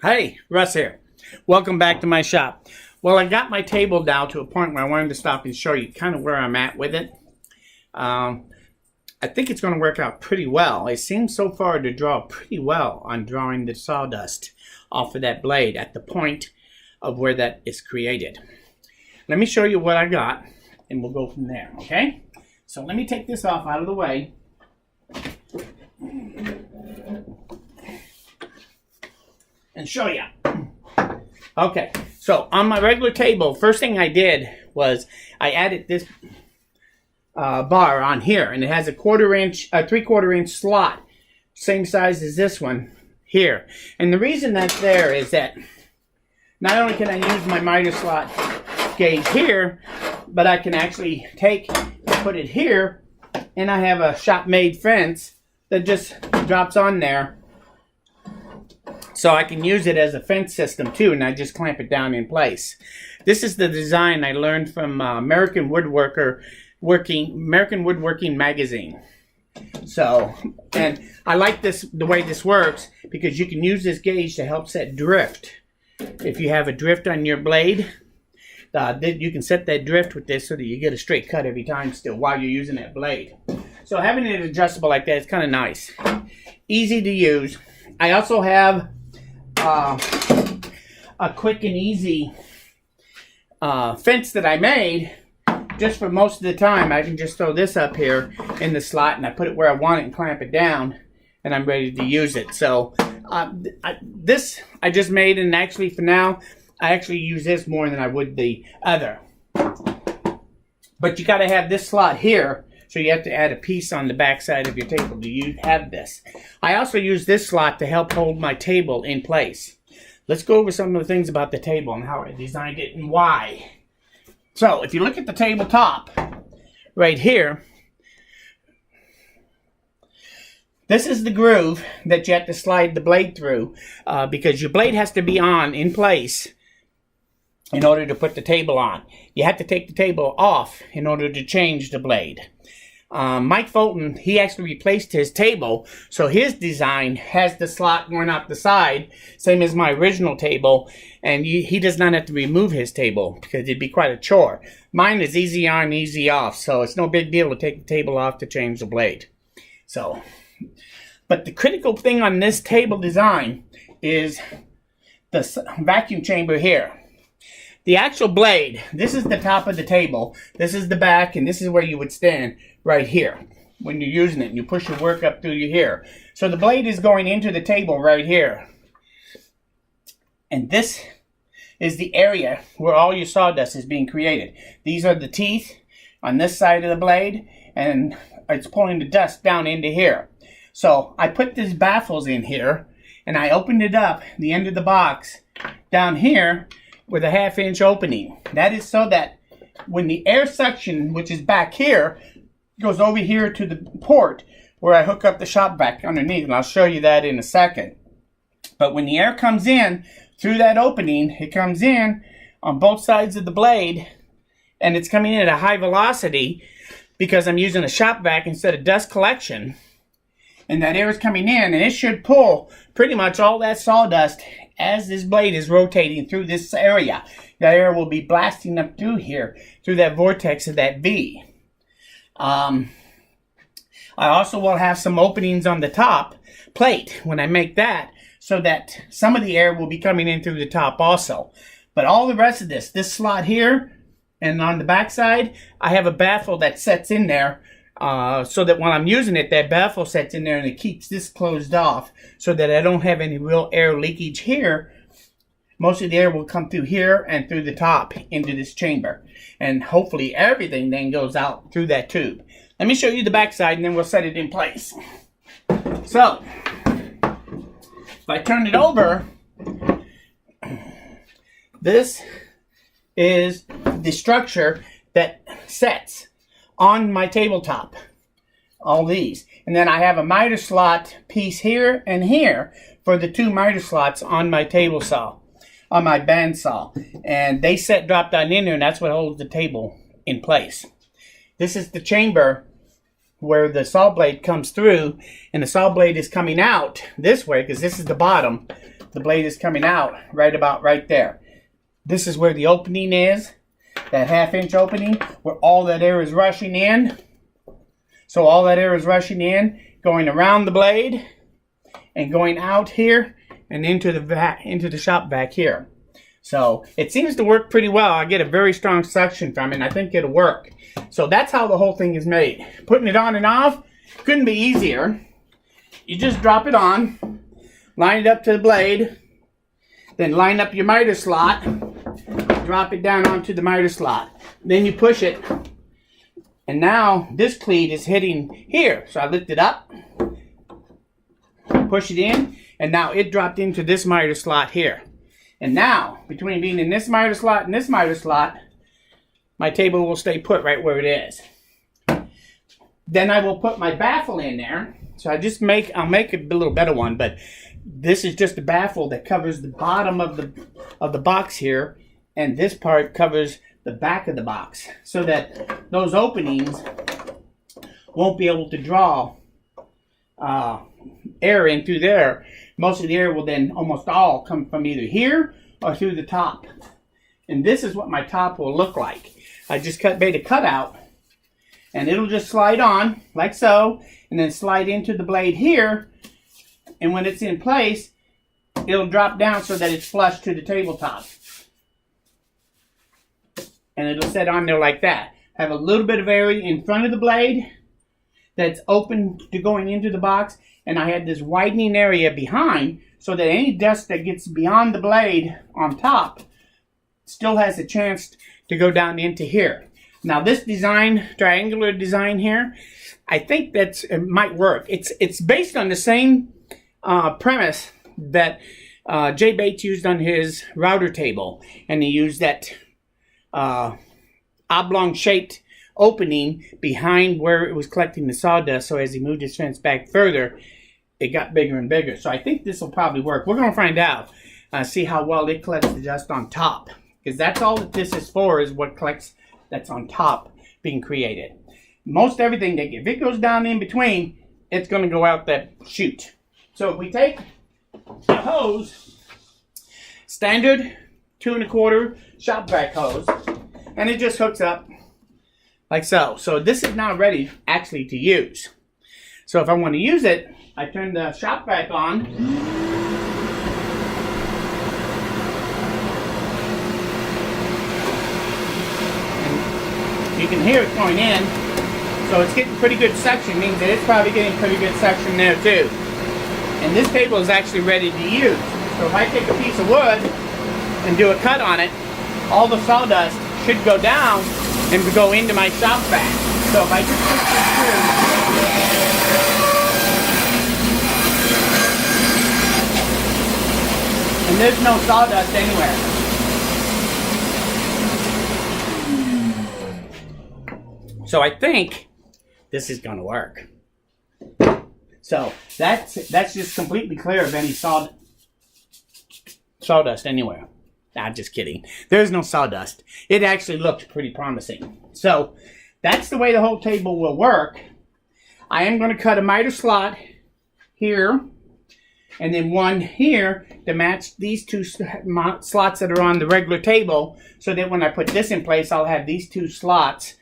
Hey, Russ here. Welcome back to my shop. Well, I got my table down to a point where I wanted to stop and show you kind of where I'm at with it. I think it's going to work out pretty well. It seems so far to draw pretty well on drawing the sawdust off of that blade at the point of where that is created. Let me show you what I got and we'll go from there, okay? So let me take this off out of the way. And show you. Okay, so on my regular table, first thing I did was I added this bar on here, and it has a 3/4 inch slot, same size as this one here. And the reason that's there is that not only can I use my miter slot gauge here, but I can actually put it here, and I have a shop-made fence that just drops on there. So I can use it as a fence system too, and I just clamp it down in place. This is the design I learned from American Woodworking magazine. So, and I like the way this works because you can use this gauge to help set drift. If you have a drift on your blade, you can set that drift with this so that you get a straight cut every time still while you're using that blade. So having it adjustable like that is kind of nice. Easy to use. I also have a quick and easy fence that I made just for most of the time. I can just throw this up here in the slot and I put it where I want it and clamp it down and I'm ready to use it. So this I just made, and actually for now I actually use this more than I would the other. But you got to have this slot here, so you have to add a piece on the back side of your table to have this. I also use this slot to help hold my table in place. Let's go over some of the things about the table and how I designed it and why. So if you look at the tabletop right here, this is the groove that you have to slide the blade through because your blade has to be in place in order to put the table on. You have to take the table off in order to change the blade. Mike Fulton, he actually replaced his table, so his design has the slot going out the side, same as my original table, and he does not have to remove his table because it'd be quite a chore. Mine is easy on, easy off, so it's no big deal to take the table off to change the blade. So, but the critical thing on this table design is the vacuum chamber here. The actual blade, this is the top of the table, this is the back, and this is where you would stand right here when you're using it, and you push your work up through your here. So the blade is going into the table right here. And this is the area where all your sawdust is being created. These are the teeth on this side of the blade, and it's pulling the dust down into here. So I put these baffles in here, and I opened it up, the end of the box, down here, with a 1/2 inch opening. That is so that when the air suction, which is back here, goes over here to the port where I hook up the shop vac underneath, and I'll show you that in a second. But when the air comes in through that opening, it comes in on both sides of the blade, and it's coming in at a high velocity because I'm using a shop vac instead of dust collection. And that air is coming in, and it should pull pretty much all that sawdust as this blade is rotating through this area. That air will be blasting up through here, through that vortex of that V. I also will have some openings on the top plate when I make that, so that some of the air will be coming in through the top also. But all the rest of this slot here, and on the back side, I have a baffle that sets in there, so that when I'm using it, that baffle sets in there and it keeps this closed off so that I don't have any real air leakage here. Most of the air will come through here and through the top into this chamber. And hopefully everything then goes out through that tube. Let me show you the back side and then we'll set it in place. So, if I turn it over, this is the structure that sets on my tabletop, all these. And then I have a miter slot piece here and here for the 2 miter slots on my table saw, on my bandsaw. And they drop down in there, and that's what holds the table in place. This is the chamber where the saw blade comes through, and the saw blade is coming out this way because this is the bottom the blade is coming out right about right there. This is where the opening is, that 1/2 inch opening, where all that air is rushing in. So all that air is rushing in, going around the blade, and going out here, and into the shop vac here. So it seems to work pretty well. I get a very strong suction from it, and I think it'll work. So that's how the whole thing is made. Putting it on and off couldn't be easier. You just drop it on, line it up to the blade, then line up your miter slot, drop it down onto the miter slot. Then you push it, and now this cleat is hitting here. So I lift it up, push it in, and now it dropped into this miter slot here. And now, between being in this miter slot and this miter slot, my table will stay put right where it is. Then I will put my baffle in there. So I'll make a little better one, but this is just a baffle that covers the bottom of the box here, and this part covers the back of the box, so that those openings won't be able to draw air in through there. Most of the air will then almost all come from either here or through the top. And this is what my top will look like. I just made a cutout, and it'll just slide on like so, and then slide into the blade here. And when it's in place, it'll drop down so that it's flush to the tabletop. And it'll set on there like that. Have a little bit of area in front of the blade that's open to going into the box, and I had this widening area behind so that any dust that gets beyond the blade on top still has a chance to go down into here. Now this design, triangular design here, I think it might work. It's based on the same premise that Jay Bates used on his router table, and he used that oblong shaped opening behind where it was collecting the sawdust, so as he moved his fence back further, it got bigger and bigger. So I think this will probably work. We're going to find out, see how well it collects the dust on top, because that's all that this is for, is what collects that's on top being created. Most everything, if it goes down in between, it's going to go out that chute. So if we take the hose, standard 2 1/4 shop vac hose, and it just hooks up like so. So this is now ready actually to use. So if I want to use it, I turn the shop vac on. And you can hear it going in. So it's getting pretty good suction, means that it's probably getting pretty good suction there too. And this table is actually ready to use. So if I take a piece of wood and do a cut on it, all the sawdust should go down and go into my shop vac. So if I just push this through, and there's no sawdust anywhere. So I think this is going to work. So that's just completely clear of any sawdust anywhere. Nah, just kidding. There's no sawdust. It actually looked pretty promising. So that's the way the whole table will work. I am going to cut a miter slot here, and then one here to match these two slots that are on the regular table, so that when I put this in place, I'll have these two slots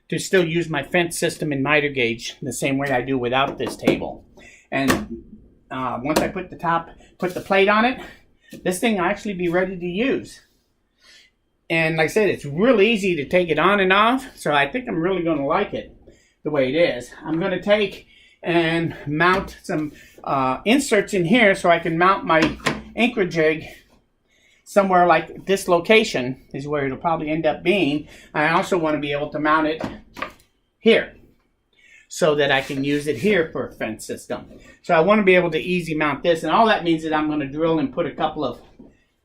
to still use my fence system and miter gauge the same way I do without this table. And once I put the plate on it, this thing will actually be ready to use. And like I said, it's real easy to take it on and off, so I think I'm really going to like it the way it is. I'm going to take and mount some inserts in here so I can mount my anchor jig somewhere like this location is where it'll probably end up being. I also want to be able to mount it here so that I can use it here for a fence system. So I want to be able to easy mount this, and all that means that I'm going to drill and put a couple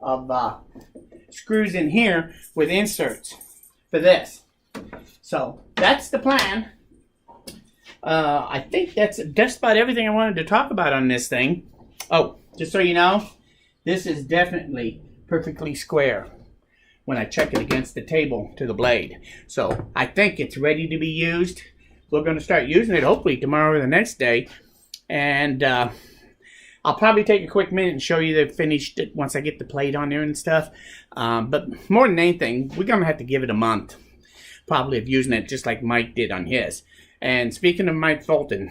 of screws in here with inserts for this. So that's the plan. I think that's just about everything I wanted to talk about on this thing. Oh, just so you know, this is definitely perfectly square when I check it against the table to the blade. So I think it's ready to be used. We're going to start using it hopefully tomorrow or the next day. And I'll probably take a quick minute and show you the finished once I get the plate on there and stuff. But more than anything, we're going to have to give it a month, probably, of using it just like Mike did on his. And speaking of Mike Fulton,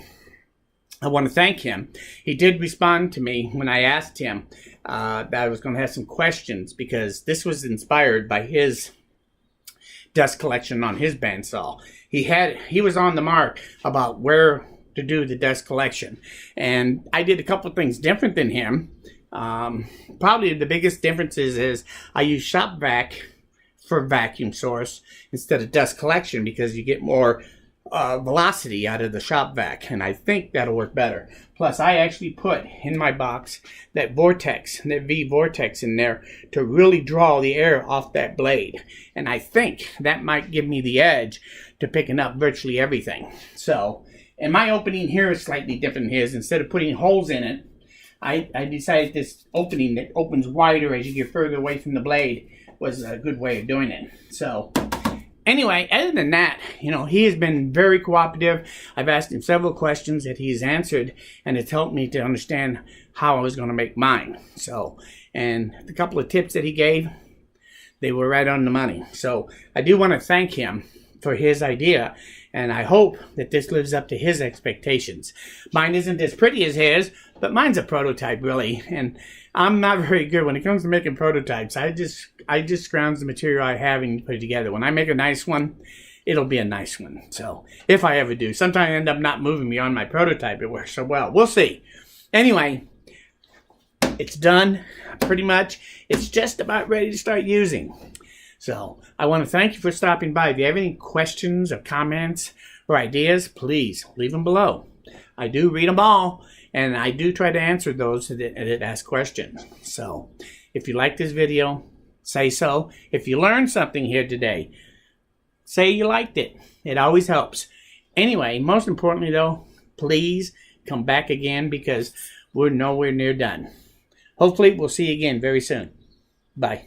I want to thank him. He did respond to me when I asked him that I was going to have some questions, because this was inspired by his dust collection on his bandsaw. He was on the mark about where to do the dust collection, and I did a couple of things different than him. Probably the biggest difference is I use shop vac for vacuum source instead of dust collection, because you get more velocity out of the shop vac, and I think that'll work better. Plus, I actually put in my box that vortex, that V vortex in there to really draw the air off that blade, and I think that might give me the edge to picking up virtually everything. So, and my opening here is slightly different than his. Instead of putting holes in it, I decided this opening that opens wider as you get further away from the blade was a good way of doing it. So anyway, other than that, he has been very cooperative. I've asked him several questions that he's answered, and it's helped me to understand how I was going to make mine. So, and the couple of tips that he gave, they were right on the money. So I do want to thank him for his idea, and I hope that this lives up to his expectations. Mine isn't as pretty as his, but mine's a prototype, really, and I'm not very good when it comes to making prototypes. I just scrounge the material I have and put it together. When I make a nice one, it'll be a nice one. So, if I ever do. Sometimes I end up not moving beyond my prototype. It works so well. We'll see. Anyway, it's done, pretty much. It's just about ready to start using. So, I want to thank you for stopping by. If you have any questions or comments or ideas, please leave them below. I do read them all, and I do try to answer those that ask questions. So, if you like this video, say so. If you learned something here today, say you liked it. It always helps. Anyway, most importantly though, please come back again, because we're nowhere near done. Hopefully, we'll see you again very soon. Bye.